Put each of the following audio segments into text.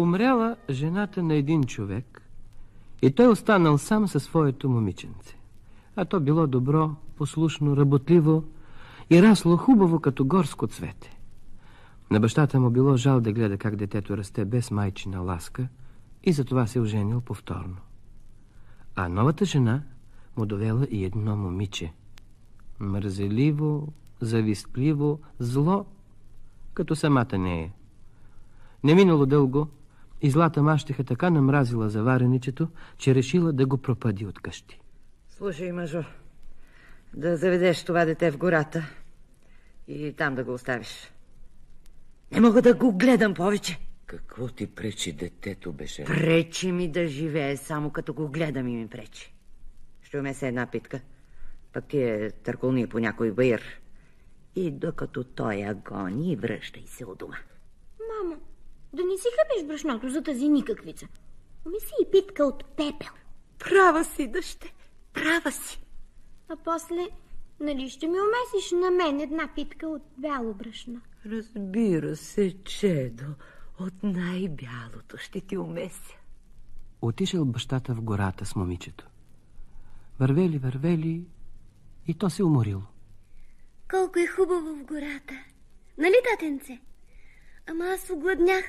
Умряла жената на един човек и той останал сам със своето момиченце. А то било добро, послушно, работливо и расло хубаво като горско цвете. На бащата му било жал да гледа как детето расте без майчина ласка и затова се оженил повторно. А новата жена му довела и едно момиче. Мързеливо, завистливо, зло, като самата нея. Не минало дълго и злата мащеха така намразила завареничето, че решила да го пропади от къщи. Слушай, мъжо, да заведеш това дете в гората и там да го оставиш. Не мога да го гледам повече. Какво ти пречи детето, беше? Пречи ми да живее, само като го гледам и ми пречи. Ще умеся една питка, пък ти е търкулни по някой баир. И докато той я гони, връщай се от дома. Мамо, да не си хъпиш брашното за тази никаквица. Уми си и питка от пепел. Права си, дъще, права си. А после, нали ще ми умесиш на мен една питка от бяло брашно? Разбира се, чедо, от най-бялото ще ти умеся. Отишъл бащата в гората с момичето. Вървели, вървели и то се уморило. Колко е хубаво в гората. Нали, татенце? Ама аз огладнях.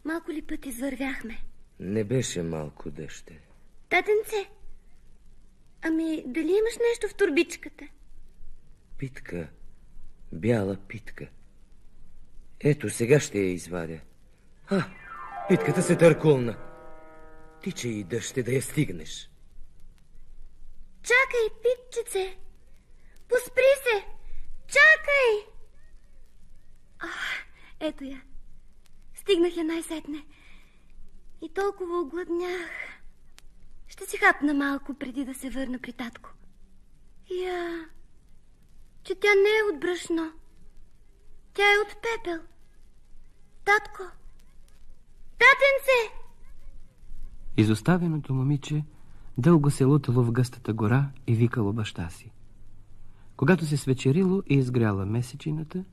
Малко ли път извървяхме? Не беше малко, дъще. Татенце, ами дали имаш нещо в турбичката? Питка, бяла питка. Ето, сега ще я извадя. Питката се търкулна. Тичай и дъще да я стигнеш. Чакай, питчице! Поспри се! Чакай! Ето я. Стигнах я най-сетне. И толкова огладнях. Ще си хапна малко преди да се върна при татко. Че тя не е от брашно. Тя е от пепел. Татко! Татенце! Изоставеното момиче дълго се лутало в гъстата гора и викало баща си. Когато се свечерило и изгряла месечината,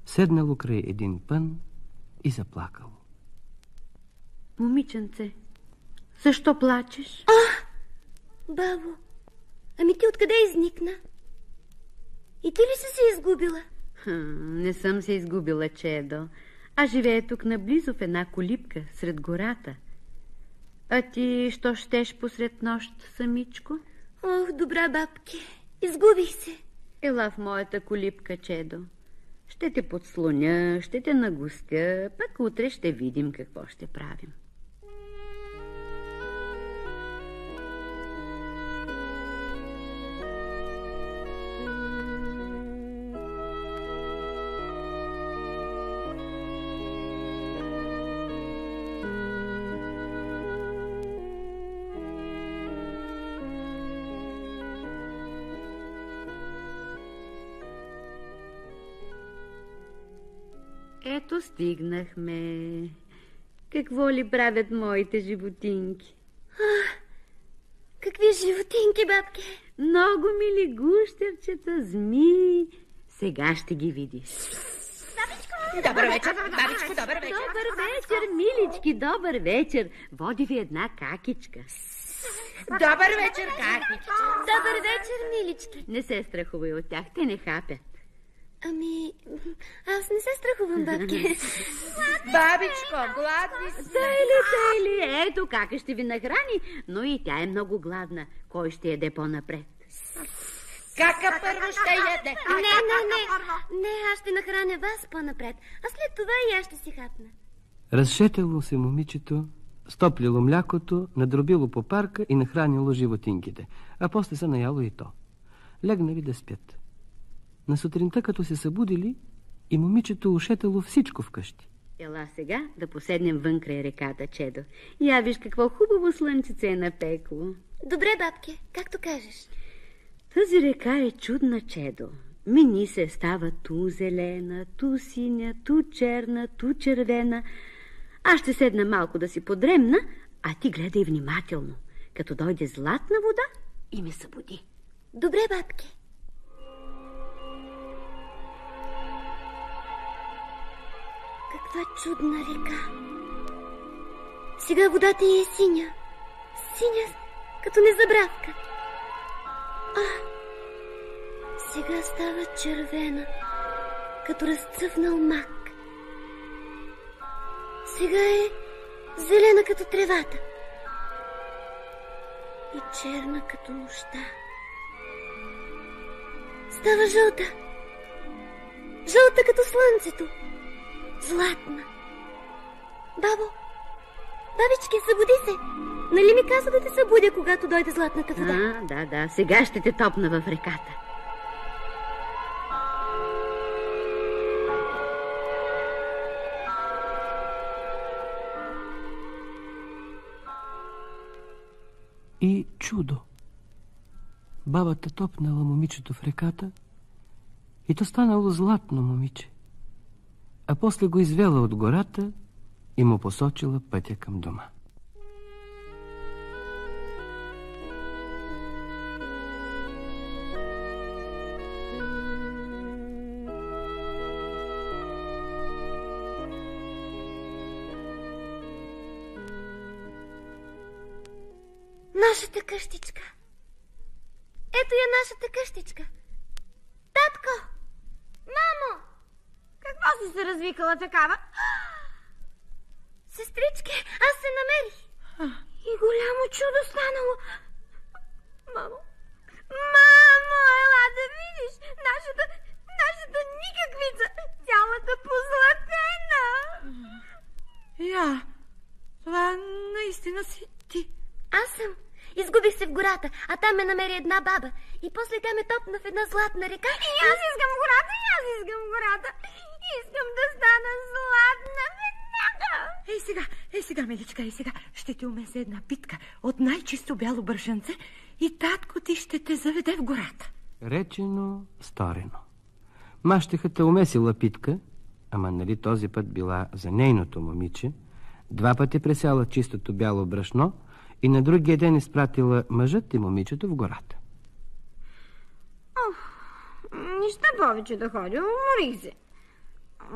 седнало край един пън и заплакало. Момиченце, защо плачеш? Бабо, ами ти откъде изникна? И ти ли си се изгубила? Не съм се изгубила, чедо. А живея тук наблизо в една колибка, сред гората. А ти, що щеш посред нощ самичко? Ох, добра бабке, изгубих се. Ела в моята колибка, чедо. Ще те подслоня, ще те нагостя, пък утре ще видим какво ще правим. Ето стигнахме. Какво ли правят моите животинки? Какви животинки, бабке? Много мили гущерчета, змии. Сега ще ги видиш. Бабичко! Добър вечер, бабичко, добър вечер. Добър вечер, милички, добър вечер. Води ви една какичка. Добър вечер, какичко. Добър вечер, милички. Не се страхувай от тях, те не хапят. Ами, аз не се страхувам, бабке. Бабичко, гладни си. Тайли, ето кака ще ви нахрани, но и тя е много гладна. Кой ще яде по-напред? Кака първо ще яде. Не, аз ще нахраня вас по-напред, а след това и аз ще си хапна. Разшетело се момичето, стоплило млякото, надробило по парка и нахранило животинките, а после се наяло и то. Легнали да спят. На сутринта, като се събудили, и момичето ушетало всичко вкъщи. Ела сега да поседнем вън край реката, чедо. Я виж какво хубаво слънчице е напекло. Добре, бабке, както кажеш. Тази река е чудна, чедо. Мини се става ту зелена, ту синя, ту черна, ту червена. Аз ще седна малко да си подремна, а ти гледай внимателно. Като дойде златна вода и ме събуди. Добре, бабке. Каква чудна река. Сега водата й е синя. Синя, като незабравка. Сега става червена, като разцъфнал мак. Сега е зелена като тревата и черна като нощта. Става жълта. Жълта като слънцето. Златна. Бабо, бабички, събуди се. Нали ми каза да те събудя, когато дойде златната вода? Да, сега ще те топна в реката. И чудо! Бабата топнала момичето в реката и то станало златно момиче, а после го извела от гората и му посочила пътя към дома. Нашата къщичка. Ето я нашата къщичка. Татко! Мамо! Какво си се развикала такава? Сестрички, аз се намерих. И голямо чудо станало. Мамо! Мамо, ела да видиш! Нашата никаквица! Цялата позлатена! Това наистина си ти. Аз съм. Изгубих се в гората, а там ме намери една баба. И после тя ме топна в една златна река. И аз искам гората. Искам да стана златна веднага. Ей сега, миличка, ще ти умеся една питка от най-чисто бяло бършенце и татко ти ще те заведе в гората. Речено, сторено. Мащехата умесила питка, ама нали този път била за нейното момиче, 2 пъти пресяла чистото бяло брашно и на другия ден изпратила мъжът и момичето в гората. Нищо повече да ходя, уморих се.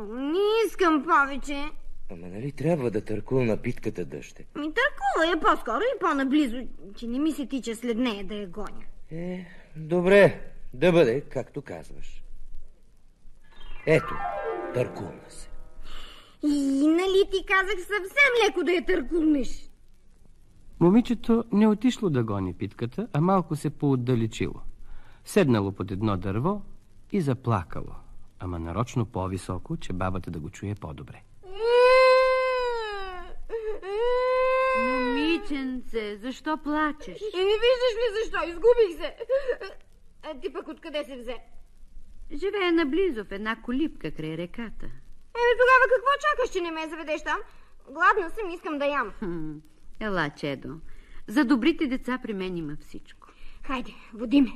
Не искам повече. Ама нали трябва да търкулна питката, дъще? Търкува я по-скоро и по-наблизо, че не ми се тича след нея да я гоня. Добре, да бъде, както казваш. Ето, търкулна се. И нали ти казах съвсем леко да я търкулнеш? Момичето не отишло да гони питката, а малко се поотдалечило. Седнало под едно дърво и заплакало, ама нарочно по-високо, че бабата да го чуе по-добре. Момиченце, защо плачеш? Не виждаш ли защо? Изгубих се. Ти пък откъде се взе? Живее наблизо в една колипка край реката. Тогава какво чакаш, че не ме заведеш там? Гладна съм, искам да ям. Ела, чедо. За добрите деца при мен има всичко. Хайде, води ме.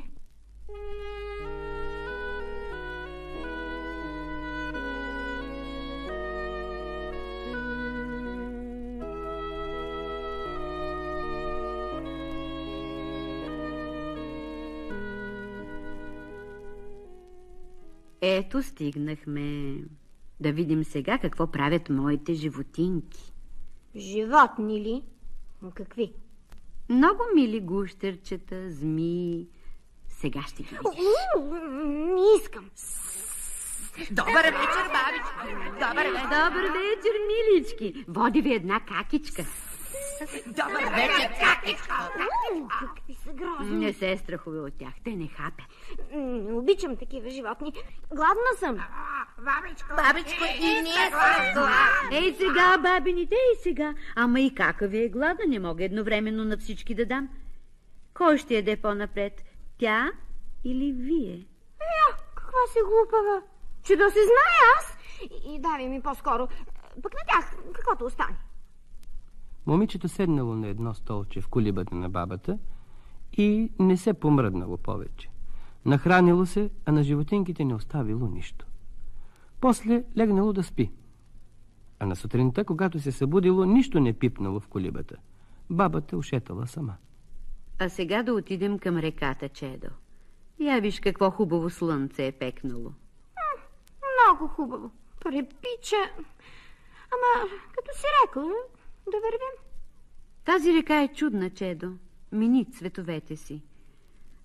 Ето, стигнахме. Да видим сега какво правят моите животинки. Животни ли? Какви? Много мили гущерчета, змии. Сега ще ги видиш. Не искам. Добър вечер, бабичка. Добър вечер, милички. Води ви една какичка. Добър вечер, какичка. Какви са грозни. Не се страхувай от тях, те не хапят. Не обичам такива животни. Гладна съм. Бабичко, и ние сме гладни. Ей сега, бабините, ей сега. Ама и кака ви е гладна, не мога едновременно на всички да дам. Кой ще яде по-напред? Тя или вие? Каква си глупава. Че да се знае аз. И давай ми по-скоро. Пък на тях, каквото остане. Момичето седнало на едно столче в колибата на бабата и не се помръднало повече. Нахранило се, а на животинките не оставило нищо. После легнало да спи. А на сутринта, когато се събудило, нищо не пипнало в колибата. Бабата ушетала сама. А сега да отидем към реката, чедо. Я виж какво хубаво слънце е пекнало. Много хубаво. Препича. Ама, като си рекла, да вървим. Тази река е чудна, Чедо. Мини цветовете си.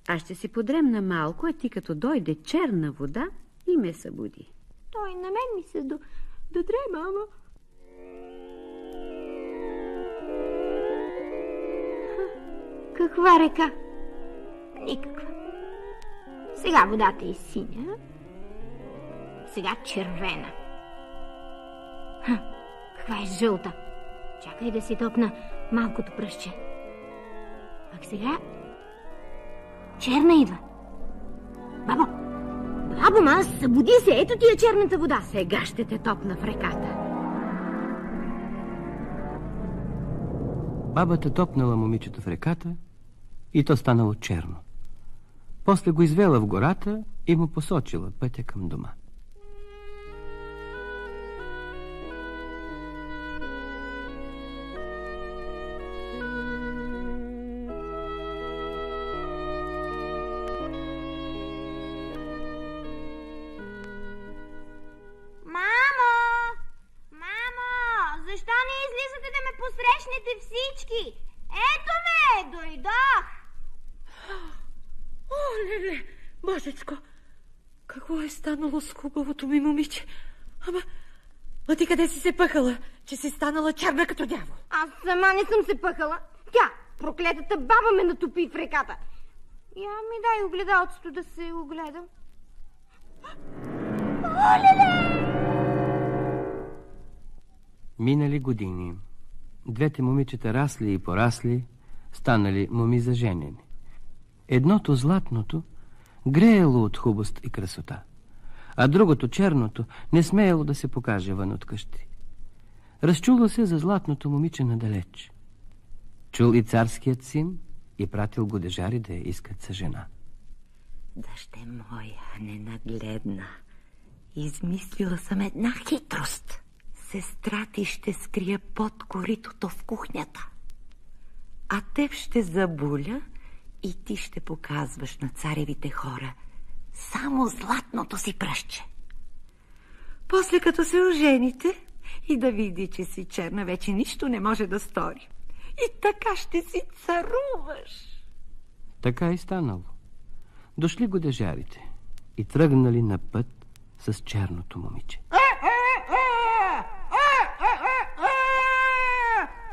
Аз ще си подремна малко, а ти като дойде черна вода и ме събуди. Той на мен ми се додрема, ама... Каква река? Никаква. Сега водата е синя, сега червена. Каква е жълта? Чакай да си топна малкото пръстче. Пък сега черна идва. Бабо, ма, събуди се, ето ти е черната вода. Сега ще те топна в реката. Бабата топнала момичето в реката и то станало черно. После го извела в гората и му посочила пътя към дома. Защо не излизате да ме посрещнете всички? Ето ме, дойдох! О, леле, божечко, какво е станало с хубавото ми момиче? Ама ти къде си се пъхала, че си станала черна като дявол? Аз сама не съм се пъхала. Тя, проклетата баба, ме натопи в реката. Я ми дай огледалцето да се огледам. О, леле! Минали години. Двете момичета расли и порасли, станали моми за женени. Едното, златното, греело от хубост и красота, а другото, черното, не смеело да се покаже вън от къщи. Разчуло се за златното момиче надалеч. Чул и царският син и пратил годежари да я искат за жена. Дъще моя ненагледна, измислила съм една хитрост. Сестра ти ще скрия под коритото в кухнята, а теб ще забуля и ти ще показваш на царевите хора само златното си пръстче. После като се ожените и да види, че си черна, вече нищо не може да стори. И така ще си царуваш. Така и станало. Дошли годежарите и тръгнали на път с черното момиче.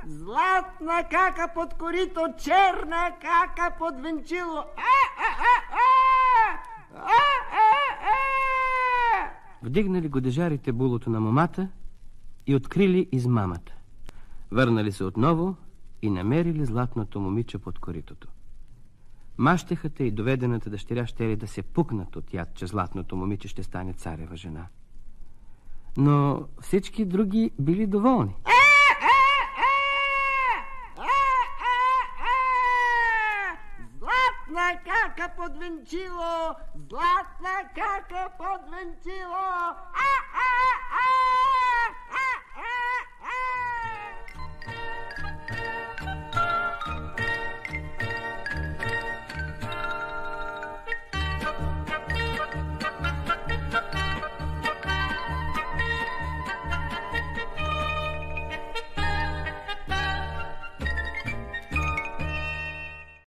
Златна кака под корито, черна кака под венчило. Вдигнали годежарите булото на момата и открили измамата. Върнали се отново и намерили златното момиче под коритото. Мащехата и доведената дъщеря щели да се пукнат от яд, че златното момиче ще стане царева жена. Но всички други били доволни. Златна кака под венчило, златна кака под венчило.